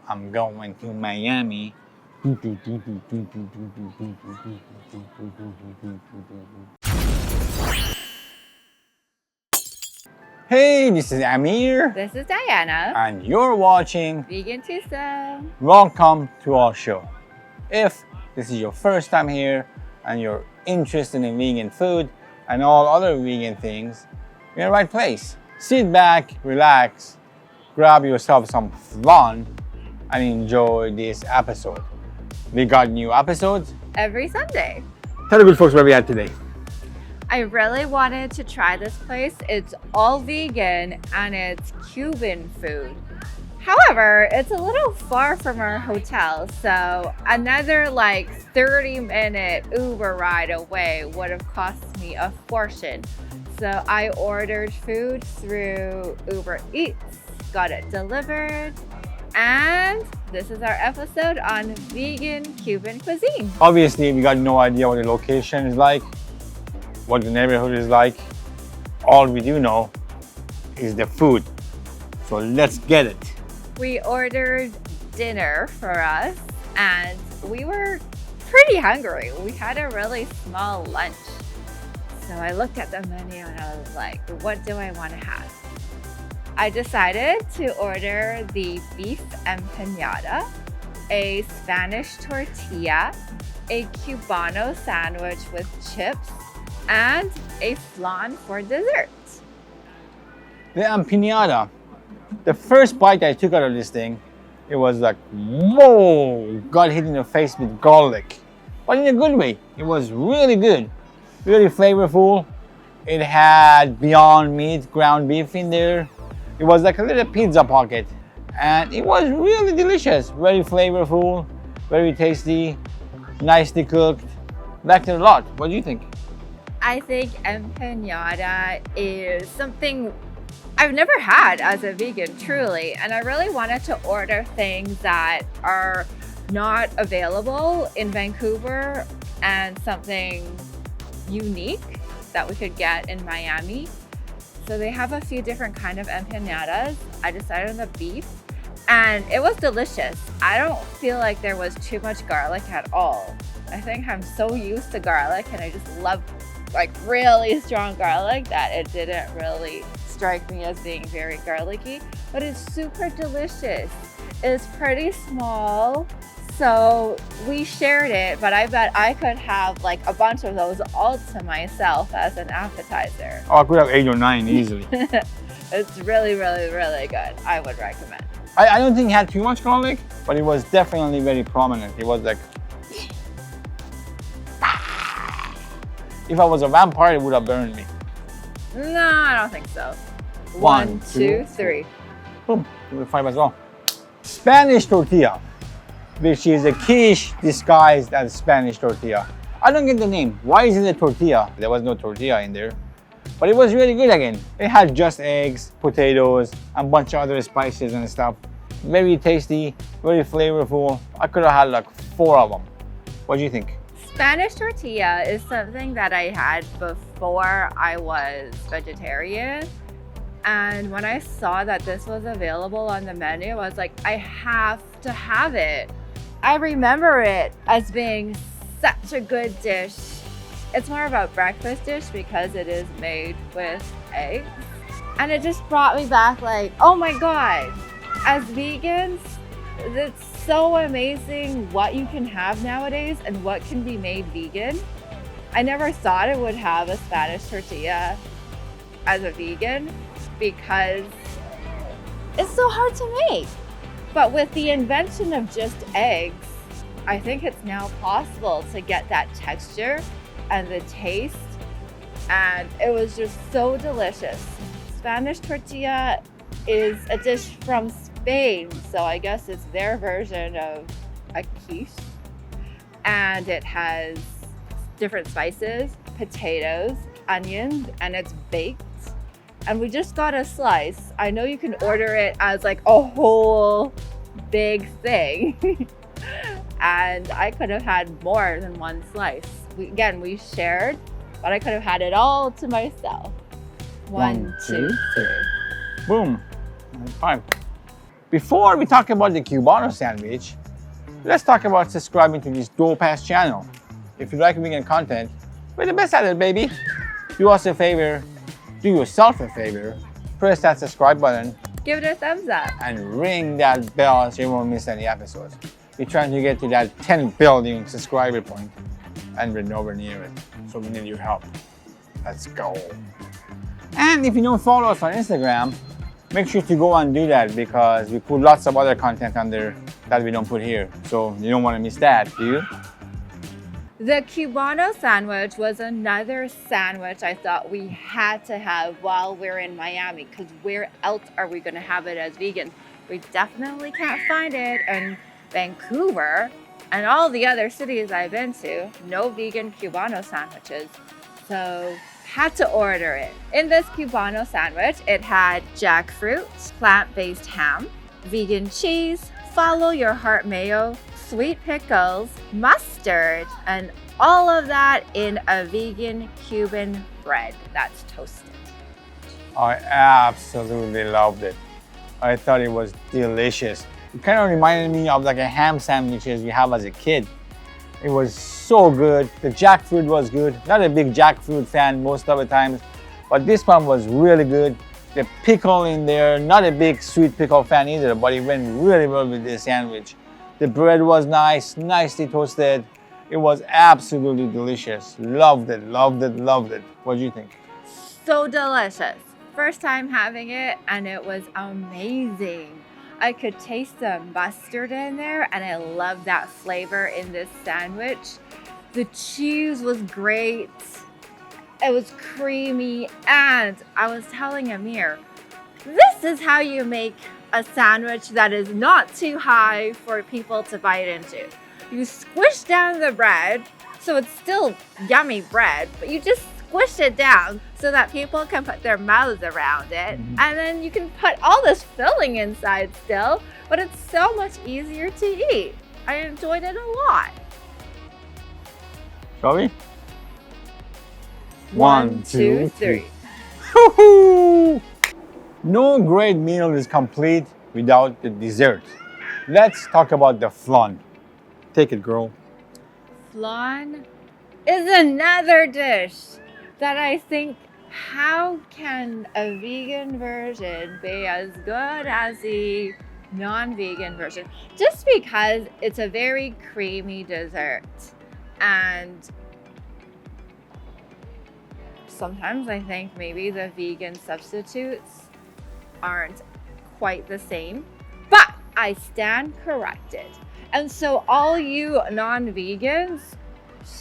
I'm going to Miami. Hey, this is Amir. This is Diana. And you're watching VEGANTWOSOME. Welcome to our show. If this is your first time here and you're interested in vegan food and all other vegan things, you're in the right place. Sit back, relax, grab yourself some flan, and enjoy this episode. We got new episodes Every Sunday. Tell the good folks where we at today. I really wanted to try this place. It's all vegan and it's Cuban food. However, it's a little far from our hotel, so another like 30-minute Uber ride away would have cost me a fortune. So I ordered food through Uber Eats, got it delivered, and this is our episode on vegan Cuban cuisine. Obviously, we got no idea what the location is like, what the neighborhood is like. All we do know is the food. So let's get it. We ordered dinner for us and we were pretty hungry. We had a really small lunch. So I looked at the menu and I was like, what do I want to have? I decided to order the beef empanada, a Spanish tortilla, a Cubano sandwich with chips, and a flan for dessert. The empanada. The first bite I took out of this thing, it was like, whoa, got hit in the face with garlic. But in a good way. It was really good, really flavorful. It had Beyond Meat ground beef in there. It was like a little pizza pocket. And it was really delicious, very flavorful, very tasty, nicely cooked. Liked it a lot. What do you think? I think empanada is something I've never had as a vegan, truly, and I really wanted to order things that are not available in Vancouver and something unique that we could get in Miami. So they have a few different kind of empanadas. I decided on the beef and it was delicious. I don't feel like there was too much garlic at all. I think I'm so used to garlic and I just love like really strong garlic that it didn't really strike me as being very garlicky, but it's super delicious. It's pretty small, so we shared it, but I bet I could have like a bunch of those all to myself as an appetizer. Oh, I could have 8 or 9 easily. It's really, really, really good. I would recommend. I don't think it had too much garlic, but it was definitely very prominent. It was like, if I was a vampire, it would have burned me. No, I don't think so. 1, 2, 3. Boom, give it a 5 as well. Spanish tortilla, which is a quiche disguised as Spanish tortilla. I don't get the name. Why is it a tortilla? There was no tortilla in there. But it was really good again. It had just eggs, potatoes, and a bunch of other spices and stuff. Very tasty, very flavorful. I could have had like 4 of them. What do you think? Spanish tortilla is something that I had before I was vegetarian. And when I saw that this was available on the menu, I was like, I have to have it. I remember it as being such a good dish. It's more of a breakfast dish because it is made with eggs. And it just brought me back like, oh my God, as vegans, it's so amazing what you can have nowadays and what can be made vegan. I never thought it would have a Spanish tortilla as a vegan because it's so hard to make. But with the invention of just eggs, I think it's now possible to get that texture and the taste, and it was just so delicious. Spanish tortilla is a dish from Spain, so I guess it's their version of a quiche. And it has different spices, potatoes, onions, and it's baked. And we just got a slice. I know you can order it as like a whole big thing. And I could have had more than one slice. We shared, but I could have had it all to myself. 1, 2, 3. Boom. 5. Before we talk about the Cubano sandwich, let's talk about subscribing to this dope-ass channel. If you like vegan content, we're the best at it, baby. Do us a favor, do yourself a favor, press that subscribe button, Give it a thumbs up. and ring that bell so you won't miss any episodes. We're trying to get to that 10 billion subscriber point, and we're nowhere near it. So we need your help. Let's go. And if you don't follow us on Instagram, make sure to go and do that because we put lots of other content on there that we don't put here. So you don't want to miss that, do you? The Cubano sandwich was another sandwich I thought we had to have while we're in Miami, because where else are we going to have it as vegans? We definitely can't find it in Vancouver and all the other cities I've been to. No vegan Cubano sandwiches. So had to order it. In this Cubano sandwich, it had jackfruit, plant-based ham, vegan cheese, follow your heart mayo, sweet pickles, mustard, and all of that in a vegan Cuban bread that's toasted. I absolutely loved it. I thought it was delicious. It kind of reminded me of like a ham sandwiches you have as a kid. It was so good. The jackfruit was good. Not a big jackfruit fan most of the times, but this one was really good. The pickle in there, not a big sweet pickle fan either, but it went really well with this sandwich. The bread was nice, nicely toasted. It was absolutely delicious. Loved it, loved it, loved it. What do you think? So delicious. First time having it and it was amazing. I could taste the mustard in there and I love that flavor in this sandwich. The cheese was great. It was creamy, and I was telling Amir, this is how you make a sandwich that is not too high for people to bite into. You squish down the bread, so it's still yummy bread, but you just squish it down so that people can put their mouths around it. And then you can put all this filling inside still, but it's so much easier to eat. I enjoyed it a lot. Shall we? 1, 2, 3. Woohoo! No great meal is complete without the dessert. Let's talk about the flan. Take it, girl. Flan is another dish that I think, how can a vegan version be as good as the non-vegan version? Just because it's a very creamy dessert, and sometimes I think maybe the vegan substitutes aren't quite the same, but I stand corrected. And so all you non-vegans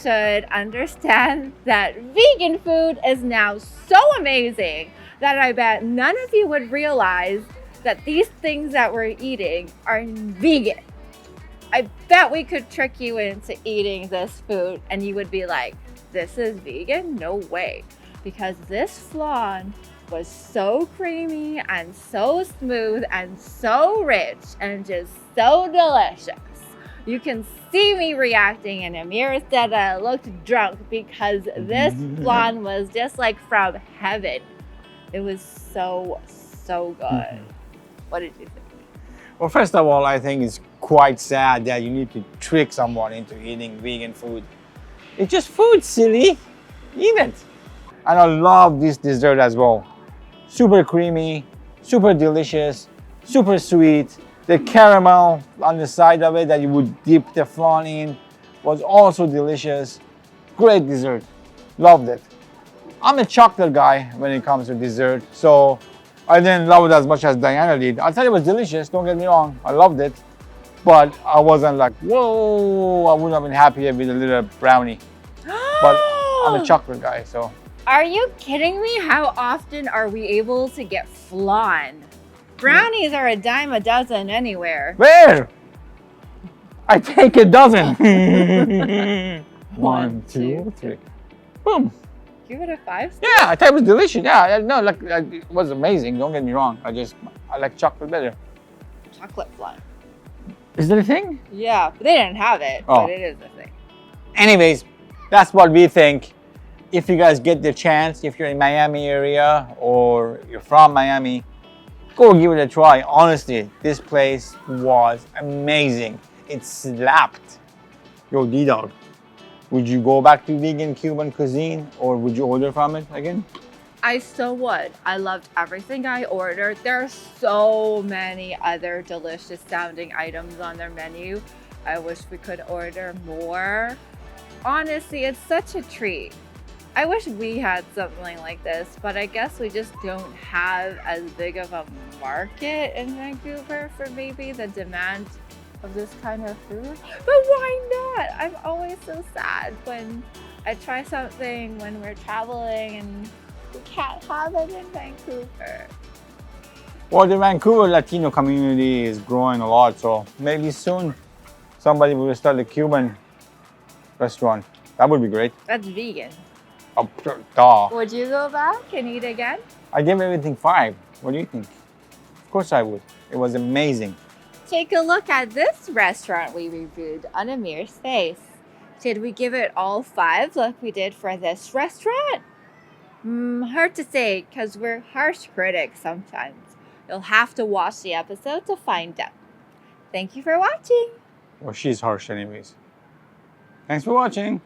should understand that vegan food is now so amazing that I bet none of you would realize that these things that we're eating are vegan. I bet we could trick you into eating this food and you would be like, this is vegan? No way. Because this flan was so creamy and so smooth and so rich and just so delicious. You can see me reacting, and Amir said I looked drunk because this flan was just like from heaven. It was so good. What did you think? Well, first of all, I think it's quite sad that you need to trick someone into eating vegan food. It's just food, silly. Eat it. And I love this dessert as well. Super creamy, super delicious, super sweet. The caramel on the side of it that you would dip the flan in was also delicious. Great dessert. Loved it. I'm a chocolate guy when it comes to dessert, so I didn't love it as much as Diana did. I thought it was delicious, don't get me wrong. I loved it. But I wasn't like, whoa, I wouldn't have been happier with a little brownie. But I'm a chocolate guy, so. Are you kidding me? How often are we able to get flan? Brownies are a dime a dozen anywhere. Where? I take a dozen. 1, 2, 3. Boom. Give it a 5 star? Yeah, I thought it was delicious. Yeah, no, like it was amazing. Don't get me wrong. I like chocolate better. Chocolate flan. Is that a thing? Yeah, but they didn't have it, Oh. but it is a thing. Anyways, that's what we think. If you guys get the chance, if you're in Miami area or you're from Miami, Go give it a try. Honestly, this place was amazing. It slapped. Yo, D-Dog, would you go back to Vegan Cuban Cuisine or would you order from it again? I so would. I loved everything I ordered. There are so many other delicious sounding items on their menu. I wish we could order more. Honestly, it's such a treat. I wish we had something like this, but I guess we just don't have as big of a market in Vancouver for maybe the demand of this kind of food. But why not? I'm always so sad when I try something when we're traveling and we can't have it in Vancouver. Well, the Vancouver Latino community is growing a lot, so maybe soon somebody will start a Cuban restaurant. That would be great. That's vegan. Oh, duh. Would you go back and eat again? I gave everything 5. What do you think? Of course I would. It was amazing. Take a look at this restaurant we reviewed on Amir's face. Did we give it all 5 like we did for this restaurant? Hard to say because we're harsh critics sometimes. You'll have to watch the episode to find out. Thank you for watching. Well, she's harsh anyways. Thanks for watching.